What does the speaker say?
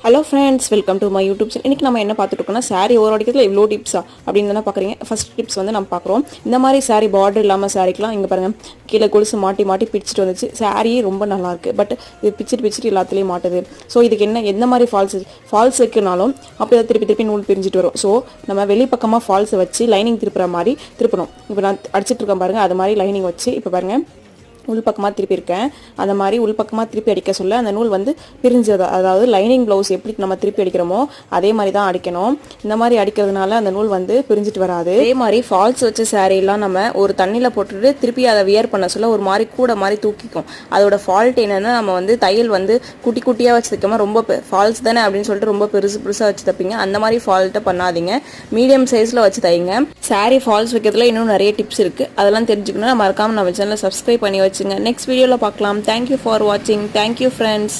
Hello friends, welcome to my YouTube channel. இன்றைக்கி நம்ம என்ன பார்த்துட்டு இருக்கோம்னா, சாரீ ஒரு அடிக்கிறதுல இவ்வளோ டிப்ஸா அப்படின்னு தானே பார்க்குறீங்க. ஃபர்ஸ்ட் டிப்ஸ் வந்து நம்ம பார்க்குறோம். இந்த மாதிரி சாரீ பார்டர் இல்லாமல் சாரீக்கெலாம் இங்கே பாருங்கள், கீழே கொலுசு மாட்டி மாட்டி பிடிச்சிட்டு வந்துச்சு. சாரீ ரொம்ப நல்லாயிருக்கு, பட் இது பிச்சுட்டு எல்லாத்துலேயும் மாட்டுது. ஸோ இதுக்கு எந்த மாதிரி ஃபால்ஸ் வைக்கனாலும் அப்படி தான் திருப்பி நூல் பிரிஞ்சுட்டு வரும். ஸோ நம்ம வெளிப்பக்கமாக ஃபால்ஸை வச்சு லைனிங் திருப்புற மாதிரி திருப்பணும். இப்போ நான் அடிச்சிட்டு இருக்கேன் பாருங்கள், அது மாதிரி லைனிங் வச்சு இப்போ பாருங்கள் உள்பக்கமாக திருப்பி இருக்கேன். அந்த மாதிரி உள்பக்கமாக திருப்பி அடிக்க சொல்ல அந்த நூல் வந்து பிரிஞ்சது. அதாவது லைனிங் ப்ளவுஸ் எப்படி நம்ம திருப்பி அடிக்கிறோமோ அதே மாதிரி தான் அடிக்கணும். இந்த மாதிரி அடிக்கிறதுனால அந்த நூல் வந்து பிரிஞ்சிட்டு வராது. அதே மாதிரி ஃபால்ஸ் வச்ச சாரீலாம் நம்ம ஒரு தண்ணியில் போட்டுட்டு திருப்பி அதை வியர் பண்ண சொல்ல ஒரு மாதிரி கூட மாதிரி தூக்கிக்கும். அதோட ஃபால்ட் என்னென்னா, நம்ம வந்து தையல் வந்து குட்டி குட்டியாக வச்சு தைக்காம ரொம்ப ஃபால்ஸ் தானே அப்படின்னு சொல்லிட்டு ரொம்ப பெருசாக வச்சு தைப்பீங்க. அந்த மாதிரி ஃபால்ட்டை பண்ணாதீங்க, மீடியம் சைஸில் வச்சு தைங்க. சாரீ ஃபால்ஸ் வைக்கிறதுல இன்னும் நிறைய டிப்ஸ் இருக்குது. அதெல்லாம் தெரிஞ்சுக்கணும்னா மறக்காமல் நம்ம சேனலை சப்ஸ்கிரைப் பண்ணி வச்சு நெக்ஸ்ட் வீடியோவில் பார்க்கலாம். தேங்க்யூ ஃபார் வாட்சிங். Thank you friends.